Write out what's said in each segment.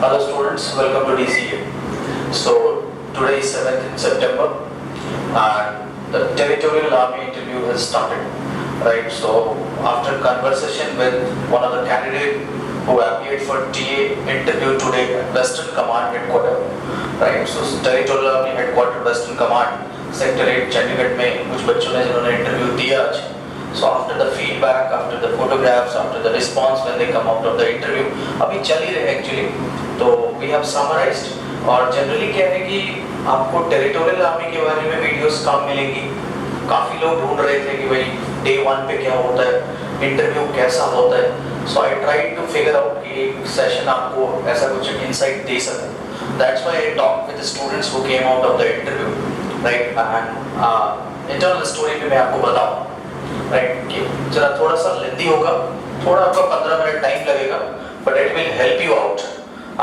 Hello students, welcome to DCA. So today is 7th September and the Territorial Army interview has started, right? So after conversation with one of the candidates who appeared for TA interview today at Western Command headquarters, right? So Territorial Army headquarters Western Command Sector 8 Chandigarh में कुछ बच्चों ने जिन्होंने interview दिया आज. So after the feedback, after the photographs, after the response when they come out of the interview, अभी चल ही रहे actually, तो we have summarized. और generally क्या है कि आपको टेरिटोरियल आर्मी के बारे में वीडियोस कम मिलेंगी. काफी लोग ढूंढ रहे थे कि भाई डे 1 पे क्या होता है, इंटरव्यू कैसा होता है. So I tried to figure out कि एक सेशन आपको ऐसा कुछ इंसाइट दे सके. That's why I talked with the students who came out of the interview, right? And internal story भी मैं आपको बताऊँ. राइट कि जरा थोड़ा सा लेंथी होगा, थोड़ा आपका 15 मिनट टाइम लगेगा, but it will help you out.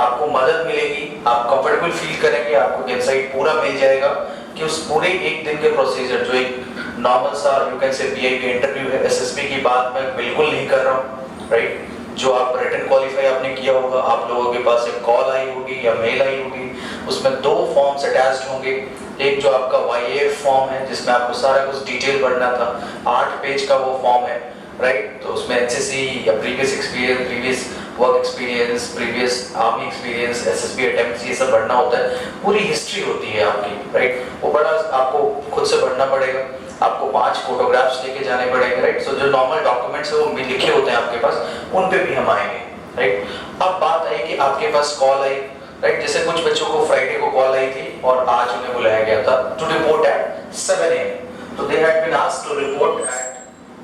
आपको मदद मिलेगी, आप कंफर्टेबल फील करेंगे, आपको इनसाइट पूरा मिल जाएगा कि उस पूरे एक दिन के प्रोसीजर जो एक नॉर्मल सा यू कैन से PIB इंटरव्यू है, SSB की बात मैं बिल्कुल नहीं कर रहा हूँ, राइट? जो आप रिटन क्वालिफाई आपने किया होगा, आप लोगों के पास एक कॉल आई होगी या मेल आई होगी, उसमें 2 फॉर्म्स अटैच्ड होंगे. एक जो आपका YAF फॉर्म है जिसमें आपको सारा कुछ डिटेल भरना था, 8 पेज का वो फॉर्म है, राइट? तो उसमें HSC या previous experience, previous work experience, previous army experience, SSB attempts, ये सब भरना होता है. पूरी हिस्ट्री होती है आपकी, राइट? वो बड़ा आपको खुद से भरना पड़ेगा. आपको 5 फोटोग्राफ्स लेके जाने पड़ेंगे, राइट? सो जो नॉर्मल डॉक्यूमेंट्स है वो भी लिखे होते हैं आपके पास, उन पे भी हम आएंगे, राइट? अब बात आई कि आपके पास कॉल आई, राइट? जैसे कुछ बच्चों को फ्राइडे को कॉल आई थी और आज उन्हें बुलाया गया था टू रिपोर्ट एट 7 AM. तो they had been asked to report at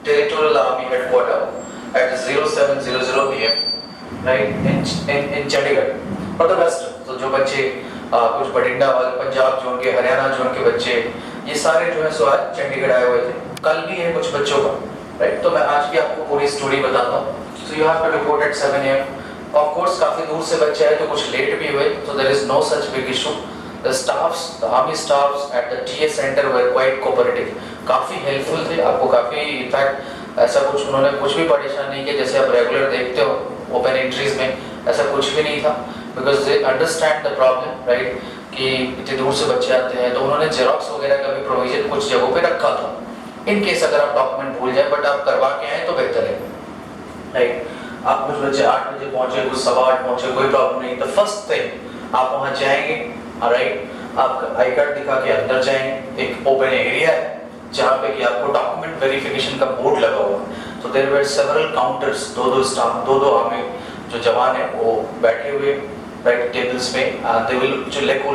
territorial army headquarter at 0700 PM, right? In Chandigarh for the west. तो जो बच्चे कुछ बठिंडा वाले, पंजाब जोन के, हरियाणा जोन के बच्चे, ये सारे जो है सो आज चंडीगढ़ आए हुए थे. कल भी है कुछ बच्चों का, राइट? तो मैं आज की आपको पूरी स्टोरी बताता हूँ. So you have to report at 7 AM. Of course काफी दूर से बच्चे आए तो कुछ लेट भी हुए, so there is no such big issue. The staffs, the army staffs at the TA center were quite cooperative. काफी helpful थे, आपको काफी इनफैक्ट ऐसा कुछ उन्होंने कुछ भी परेशान नहीं किया जैसे आप रेगुलर देखते हो ओपन एंट्रीज में, ऐसा कुछ भी नहीं था. Because they understand the problem, right? कि इतने दूर से बच्चे आते हैं तो उन्होंने जेरोक्स वगैरह का भी प्रोविजन कुछ जगहों पे रखा था. इन केस अगर आप डॉक्यूमेंट भूल जाए बट आप करवा के आए तो बेहतर है, राइट? आप कुछ बच्चे 8 बजे पहुंचे, कुछ 8:15 पहुंचे, कोई प्रॉब्लम नहीं. द फर्स्ट थिंग आप वहां जाएंगे, राइट? आपका आई कार्ड दिखा के अंदर जाएंगे. एक ओपन एरिया है जहां पे कि आपको डॉक्यूमेंट वेरिफिकेशन का बोर्ड लगा हुआ है. तो there were several counters, 2-2 staff, 2-2 army जो जवान है वो बैठे हुए, राइट? टेबल्स में they will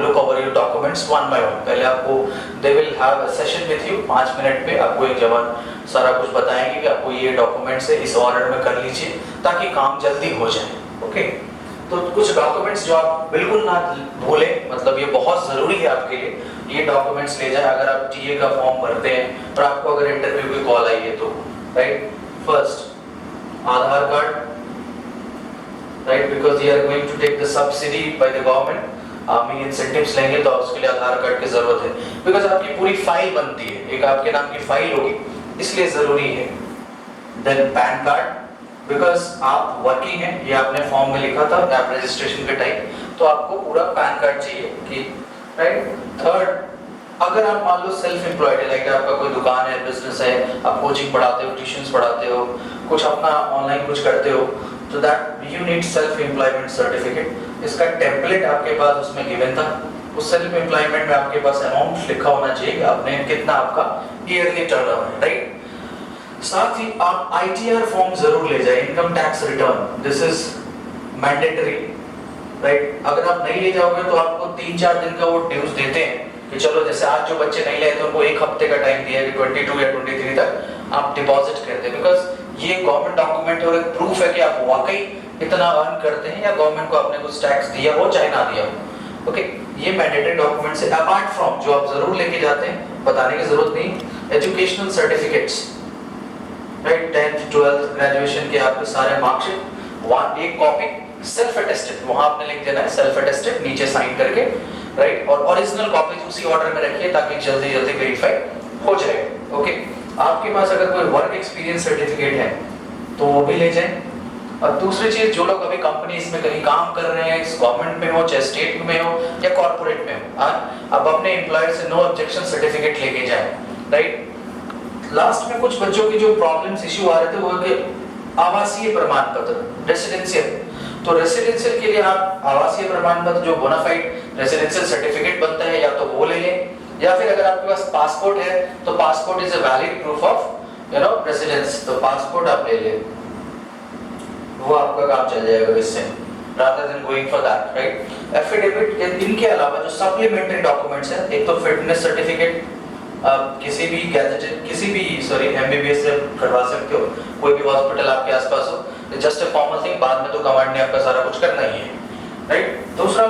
look over your documents one by one. पहले आपको they will have a session with you, 5 minute पे आपको एक जवान सारा कुछ बताएंगे कि आपको ये डॉक्यूमेंट्स है, इस ऑर्डर में कर लीजिए ताकि काम जल्दी हो जाए. ओके? तो कुछ डॉक्यूमेंट्स जो आप बिल्कुल ना भूलें, मतलब ये बहुत जरूरी है आपके लिए, ये डॉक्यूमेंट्स ले जाएं अगर आप टीए का फॉर्म भरते हैं और आपको अगर इंटरव्यू की कॉल आई है तो, right? First Aadhaar card, right? Because we are going to take the subsidy by the government, army incentives लेंगे तो उसके लिए आधार कार्ड की जरूरत है. बिकॉज आपकी पूरी फाइल बनती है, एक आपके नाम की फाइल होगी, इसलिए जरूरी है. देन पैन कार्ड, बिकॉज आप वर्किंग हैं, ये आपने फॉर्म में लिखा था आप रजिस्ट्रेशन के टाइम, तो आपको पूरा पैन कार्ड चाहिए कि, राइट? थर्ड, अगर आप मान लो सेल्फ एम्प्लॉयड है, लाइक आपका कोई दुकान है, बिजनेस है, आप कोचिंग पढ़ाते हो, ट्यूशंस पढ़ाते हो, कुछ अपना ऑनलाइन कुछ करते हो, तो that you need self employment certificate. इसका टेम्पलेट आपके पास उसमें गिवन था. उस सेल्फ एम्प्लॉयमेंट में आपके पास अमाउंट लिखा होना चाहिए कि आपने कितना आपका ईयरली टर्नओवर है, राइट? साथ ही आप ITR फॉर्म जरूर ले जाएं, income tax return. This is mandatory, right? अगर आप नहीं ले जाओगे तो आपको 3-4 दिन का वो ड्यूज देते हैं कि चलो जैसे आज जो बच्चे नहीं लाए तो उनको 1 हफ्ते का टाइम दिया कि 22 या 23 तक आप डिपॉजिट कर दें. बिकॉज ये गवर्नमेंट डॉक्यूमेंट और एक प्रूफ है कि आप वाकई इतना अर्न करते हैं या गवर्नमेंट को आपने कुछ टैक्स दिया हो चाहे ना दिया हो. ओके? ये मैंडेटरी डॉक्यूमेंट से अपार्ट फ्रॉम जो आप जरूर लेके जाते हैं, बताने की जरूरत नहीं, educational certificates, right? 10th 12th graduation के आपके सारे मार्कशीट, एक कॉपी सेल्फ अटेस्टेड, वहां आपने लिख देना है सेल्फ अटेस्टेड नीचे साइन करके, राइट? और ओरिजिनल कॉपी उसी ऑर्डर में रखिए ताकि जल्दी जल्दी वेरीफाई हो जाए. ओके? आपके पास अगर कोई वर्क एक्सपीरियंस सर्टिफिकेट है तो वो भी ले जाएं. और दूसरी चीज, जो लोग अभी कंपनीज में कहीं काम कर रहे हैं, गवर्नमेंट में हो चाहे स्टेट में हो या कॉर्पोरेट में हो, अब अपने एम्प्लॉयर से नो ऑब्जेक्शन सर्टिफिकेट लेके जाएं, राइट। लास्ट में कुछ बच्चों की जो प्रॉब्लम्स इश्यू आ रहे थे वो कि आवासीय प्रमाण पत्र, रेसिडेंशियल। तो रेसिडेंशियल के लिए आप आवासीय प्रमाण पत्र जो बोनाफाइड रेसिडेंशियल सर्टिफिकेट बनता है, या तो वो ले लें, या फिर अगर आपके पास पासपोर्ट है तो passport is a valid proof of residence, तो पासपोर्ट आप ले लें, वो आपका काम चल जाएगा इससे, rather than going for that, right? Affidavit के इनके अलावा जो सप्लीमेंट्री डॉक्यूमेंट्स हैं, एक तो फिटनेस सर्टिफिकेट, किसी भी गैजेटेड, किसी भी एमबीबीएस से करवा सकते हो, कोई भी हॉस्पिटल आपके आसपास हो, जस्ट अ फॉर्मल थिंग, बाद में तो कमांड ने आपका सारा कुछ करना ही है, राइट। दूसरा,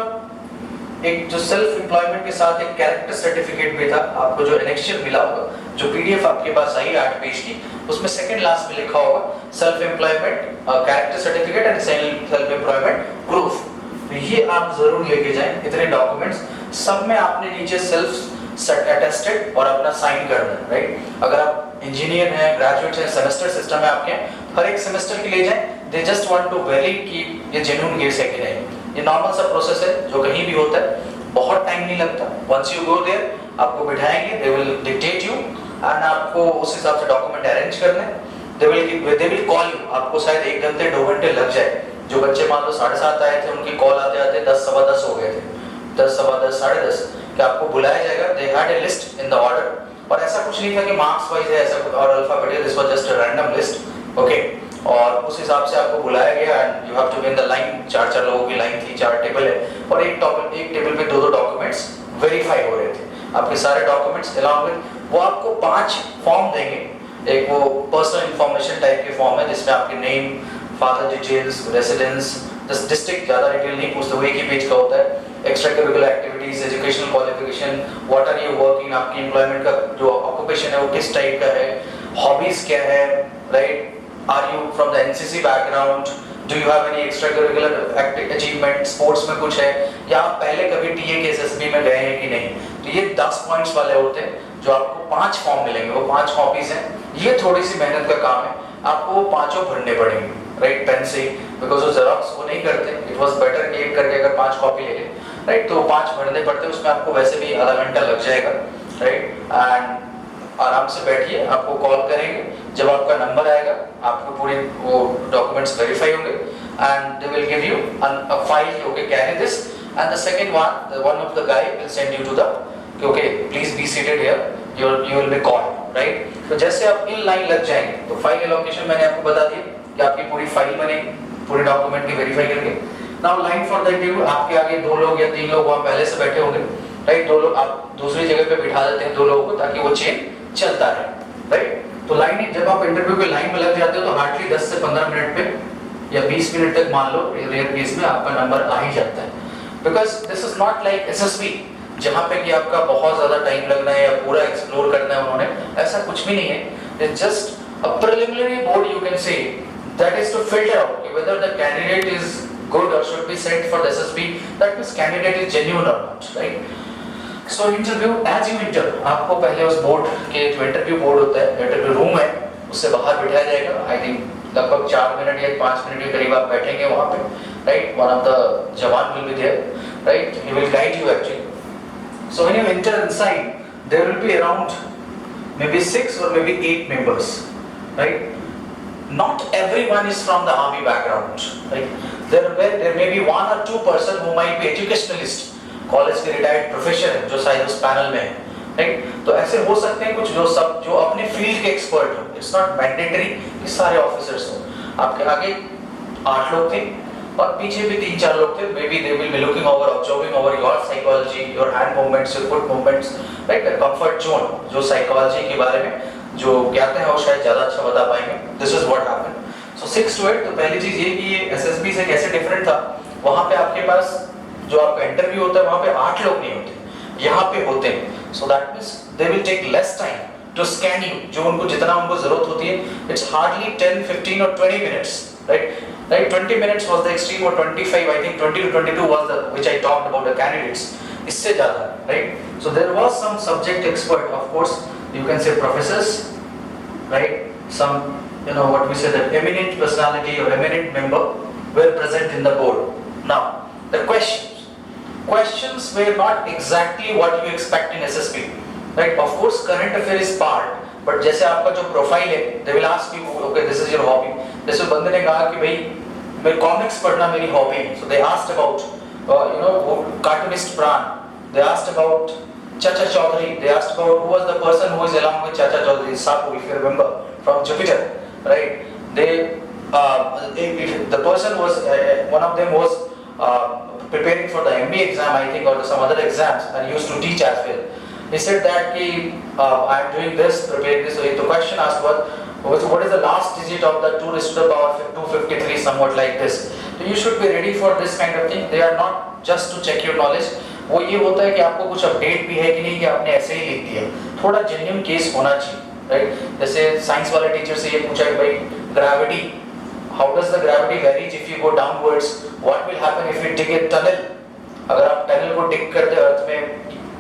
एक जो सेल्फ एम्प्लॉयमेंट के साथ एक कैरेक्टर सर्टिफिकेट भी था, आपको जो एनेक्शियर मिला होगा, जो पीडीएफ आपके पास आई 8 पेज की, उसमें सेकंड लास्ट में लिखा होगा self employment character certificate and self employment proof. तो ये आप जरूर लेके जाएं, इतने डॉक्यूमेंट्स, सब में आपने नीचे सेल्फ अटेस्टेड और अपना साइन करना है, राइट। अगर आप इंजीनियर हैं, ग्रेजुएट हैं, सेमेस्टर सिस्टम है आपके, हर एक सेमेस्टर के ले जाएं, they just want to valid कि ये जेन्युइन केस है कि नहीं। ये नॉर्मल सा प्रोसेस है जो कहीं भी होता है, बहुत टाइम नहीं लगता। वंस यू गो देयर, आपको बिठाएंगे, they will dictate you and आपको उस हिसाब से डॉक्यूमेंट अरेंज करने, दे विल कॉल यू, आपको शायद 1 घंटे 2 घंटे लग जाए। जो बच्चे मान लो 7:30 आए थे, उनकी कॉल आते आते 10 सवा 10 हो गए थे, 10 सवा 10 साढ़े 10, कि आपको बुलाया जाएगा, they had a list in the order, और ऐसा कुछ नहीं था कि मार्क्स वाइज है ऐसा और alphabetical, this was just a random list, okay. और उस हिसाब से आपको बुलाया गया and you have to be in the line, 4 लोगों की लाइन थी, 4 टेबल है, और एक टेबल पे 2 डॉक्यूमेंट्स वेरीफाई हो रहे थे, आपके सारे डॉक्यूमेंट्स अलॉन्ग विद, वो आपको 5 फॉर्म देंगे। एक वो पर्सनल इंफॉर्मेशन टाइप के फॉर्म है जिसमें आपके name, father details, residence, district, ज्यादा डिटेल नहीं पूछते, वो एक ही पेज का होता है। Extra curricular activities, educational qualification, what are you working, आपकी एम्प्लॉयमेंट का जो ऑक्यूपेशन है वो किस टाइप का है, हॉबीज क्या है, right, are you from the NCC background, do you have any extra curricular achievement, sports में कुछ है, या आप पहले कभी टीए के एसएसबी में गए हैं कि नहीं। तो ये 10 पॉइंट्स वाले होते हैं, जो आपको 5 फॉर्म मिलेंगे, वो 5 कॉपीज हैं। ये थोड़ी सी मेहनत का काम है, आपको वो 5 भरने पड़ेंगे, राइट, पेन से, बिकॉज वो जेरॉक्स वो नहीं करते, इट वाज बेटर कि एक करके अगर 5 कॉपी ले ले, राइट, तो 5 भरने पड़ते हैं, उसमें आपको वैसे भी आधा घंटा लग जाएगा, राइट। एंड आराम से बैठिए, आपको कॉल करेंगे, जब आपका नंबर आएगा आपको पूरे वो डॉक्यूमेंट्स वेरीफाई होंगे and they will give you a file, okay, carry this, and the second one of the guy will send you to the, okay, please be seated here, you will be called, right. तो जैसे आप in line लग जाएंगे तो file allocation मैंने आपको बता दिया कि आपकी पूरी फाइल बनेगी, पूरे डॉक्यूमेंट की वेरीफाई करके। Now line for the interview, आपके आगे 2 लोग या 3 लोग वहां पहले से बैठे होंगे, राइट, 2 लोग आप दूसरी जगह पे बिठा देते हैं 2 लोगों को, ताकि वो चेन चलता है, राइट। तो लाइन, जब आप इंटरव्यू के लाइन में लग जाते हो तो हार्डली 10 से 15 मिनट पे या 20 मिनट तक मान लो रेयर केस में आपका नंबर आ ही जाता है, because this is not like SSB जहां पे कि आपका बहुत ज्यादा टाइम लगना है या पूरा एक्सप्लोर करना है उन्होंने, ऐसा कुछ भी नहीं है। It's just a preliminary board, you can say, that is to filter out whether the candidate is good or should be sent for the SSB, that means candidate is genuine or not, right? So interview, as you enter, आपको पहले उस board के जो interview board होता है, interview room है, उससे बाहर बिठाया जाएगा। आई थिंक लगभग 4 मिनट या 5 मिनट के करीब आप बैठेंगे वहाँ पे, right. One of the jawan will be there, right, he will guide you actually. So when you enter inside, there will be around maybe 6 or maybe 8 members, right? Not everyone is from the army background, right? There may be 1 or 2 person who might be educationalist, college के retired professor है जो शायद उस panel में है, right. तो ऐसे हो सकते हैं कुछ जो अपने फील्ड के एक्सपर्ट हो, इट्स नॉट मैंडेटरी कि सारे ऑफिसर्स हो। आपके आगे 8 लोग थे और पीछे भी 3-4 लोग थे, may be they will be looking over, observing over your psychology, your hand movements, your foot movements, right, comfort zone, जो साइकोलॉजी के बारे में जो ज्ञात है वो शायद ज्यादा अच्छा बता पाएंगे। This is what happened. So 6 to 8, तो पहली चीज ये कि ये एसएसबी से कैसे डिफरेंट था, वहां पे आपके पास जो आपका इंटरव्यू होता है वहां पे 8 लोग नहीं होते, यहाँ पे होते हैं। So that means they will take less time to scan you, जो उनको जितना उनको जरूरत होती है, इट्स हार्डली 10, 15 और 20 minutes, right. 20 minutes was the extreme, or 25, I think 20 to 22 was the which I talked about the candidates, इससे ज्यादा, right? So there was some subject expert, of course, you can say professors, right? Some what we say, that eminent personality or eminent member were present in the board. Now, the questions were not exactly what you expect in SSB, right? Of course, current affair is part, but जैसे आपका जो profile है, they will ask you, okay, this is your hobby. जैसे बंदे ने कहा कि भाई मैं comics पढ़ना मेरी hobby है, so they asked about, cartoonist Pran. They asked about Chacha Chaudhary. They asked about who was the person who is along with Chacha Chaudhary, Sapu, if you remember, from Jupiter, right? The person was, one of them was preparing for the MBA exam, I think, or some other exams, and used to teach as well. He said that I am doing this, preparing this. So the question asked was what is the last digit of the 2 raised to the power 253, somewhat like this. So you should be ready for this kind of thing. They are not just to check your knowledge. वो ये होता है कि आपको कुछ update भी है कि नहीं, कि आपने ऐसे ही लिख दिया. थोड़ा जेन्युइन केस होना चाहिए, राइट? जैसे साइंस वाले टीचर से ये पूछा कि भाई gravity, how does the gravity varies if you go downwards, what will happen if you dig a tunnel. अगर आप टनल को डिग करते हो अर्थ में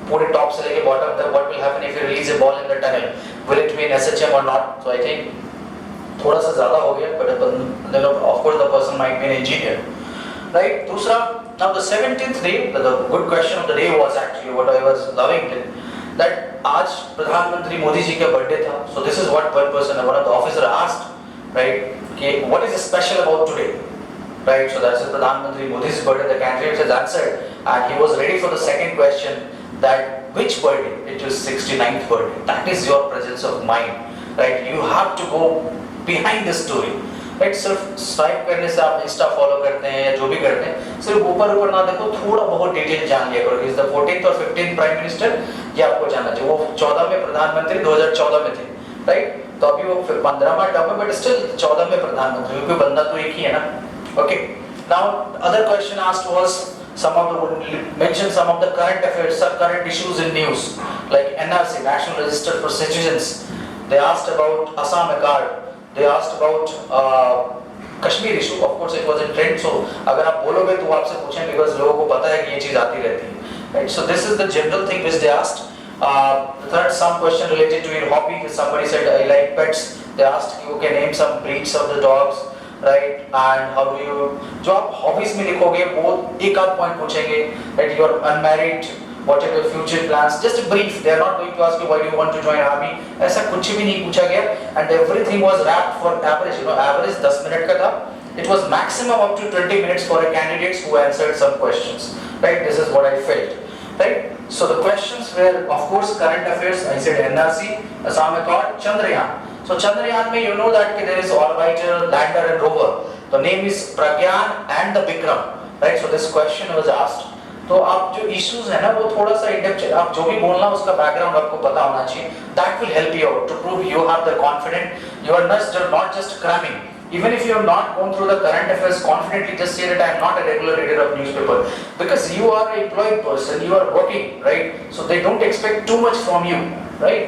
पूरे टॉप से लेके बॉटम तक, what will happen if you release a ball in the tunnel, will it be in SHM और नॉट. सो आई थिंक थोड़ा सा ज्यादा हो गया, but of course the person might be an engineer, right? दूसरा, now the 17th day, the good question of the day was actually what I was loving it, that आज प्रधानमंत्री मोदी जी का birthday था. So this is what one person, one of the officer asked, right? कि what is special about today, right? So that's प्रधानमंत्री मोदी's birthday. The candidate has answered, and he was ready for the second question, that which birthday? It is 69th birthday. That is your presence of mind, right? You have to go behind the story. Right? सिर्फ swipe करने से आप Insta follow करते हैं या जो भी करते हैं, सिर्फ ऊपर ना देखो, थोड़ा बहुत डिटेल जान लिया करो. इज द 14th और 15th प्राइम मिनिस्टर, ये आपको जानना चाहिए. वो 14 में प्रधानमंत्री 2014 में थे, राइट? तो अभी वो 15वां टर्म है, बट स्टिल 14 में प्रधानमंत्री, क्योंकि बंदा तो एक ही है ना. Okay, now other question asked was mention some of the current affairs, current issues in news, like NRC, National Register for Citizens. They asked about Assam card. They asked about Kashmir issue. Of course, it was in trend. So, अगर आप बोलोगे तो वो आपसे पूछें, because लोगों को पता है कि ये चीज आती रहती है, right? So this is the general thing which they asked. The third, some question related to your hobby. Somebody said I like pets. They asked you can name some breeds of the dogs, right? And how do you, जो आप hobbies में लिखोगे वो एक आध point पूछेंगे, right? You are unmarried. What are your future plans? Just a brief. They are not going to ask you why do you want to join army. ऐसा कुछ भी नहीं पूछा गया. And everything was wrapped for average. Average 10 minute का था. It was maximum up to 20 minutes for a candidates who answered some questions. Right? This is what I felt. Right? So the questions were, of course, current affairs. I said NRC, Assam Accord, Chandrayaan. So Chandrayaan में you know that there is orbiter, lander and rover. The name is Pragyan and the Vikram. Right? So this question was asked. तो आप जो issues है ना वो थोड़ा सा in-depth, आप जो भी बोलना उसका बैकग्राउंड आपको पता होना चाहिए. That will help you out to prove you have the confident, you are not just cramming. Even if you have not gone through the current affairs, confidently just say that I am not a regular reader of newspaper, because you are an employed person, you are working, right? So they don't expect too much from you, right?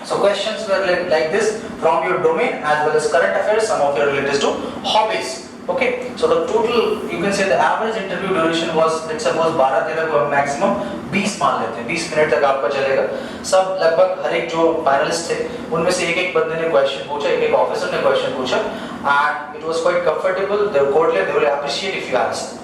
So questions were like this from your domain as well as current affairs, some of your related to hobbies. Okay, so the total, you can say the average interview duration was, let's suppose 12-13 को हम maximum 20 मान लेते हैं, 20 minute तक आपका चलेगा. सब लगभग हर एक जो फाइनलिस्ट थे उनमें से एक बंदे ने क्वेश्चन पूछा, एक ऑफिसर ने क्वेश्चन पूछा, and it was quite comfortable. They will appreciate if you answer.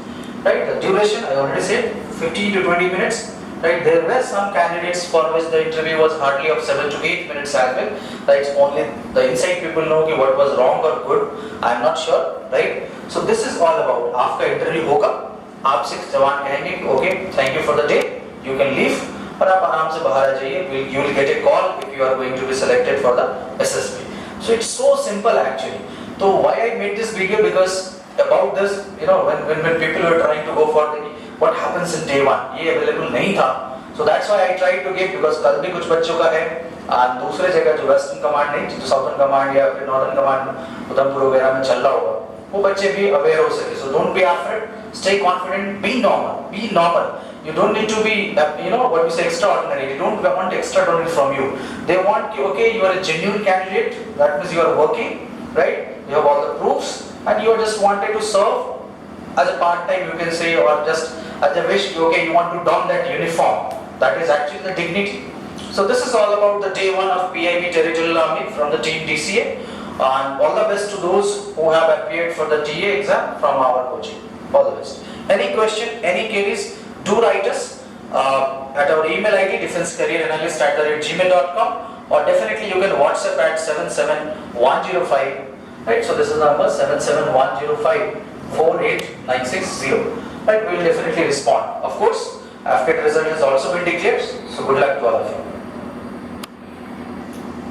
Right? The duration I already said 15 to 20 minutes. Right? There were some candidates for which the interview was hardly of 7 to 8 minutes as well. Right? Only the inside people know कि what was wrong or good. I am not sure. Right? So this is all about. आपका interview होगा, आपसे जवान कहेंगे कि okay, thank you for the day, you can leave, और आप आराम से बाहर आ जाइए. You will get a call if you are going to be selected for the SSB. So it's so simple actually. So why I made this video, because about this, when people were trying to go for the what happens in day one, ये available नहीं था. So that's why I tried to give, because कल भी कुछ बच्चों का है, और दूसरे जगह जो वेस्टर्न कमांड नहीं, जो साउथर्न कमांड या फिर नॉर्दर्न कमांड उधमपुर वगैरह में चल रहा होगा, वो बच्चे भी अवेयर हो सके. So don't be afraid, stay confident, be normal. You don't need to be, what we say, extraordinary. They don't want extraordinary from you. They want, okay, you are a genuine candidate, that means you are working, right? You have all the proofs, and you are just wanted to serve as a part-time, you can say, or just as a wish, okay, you want to don that uniform. That is actually the dignity. So this is all about the day one of PIB Territorial Army from the team DCA. And all the best to those who have appeared for the TA exam from our coaching. All the best. Any question, any queries, do write us at our email ID defensecareeranalyst@gmail.com, or definitely you can WhatsApp at 77105. Right, so this is the number 77105-48960. Right, we will definitely respond. Of course, after the result has also been declared, so good luck to all of you.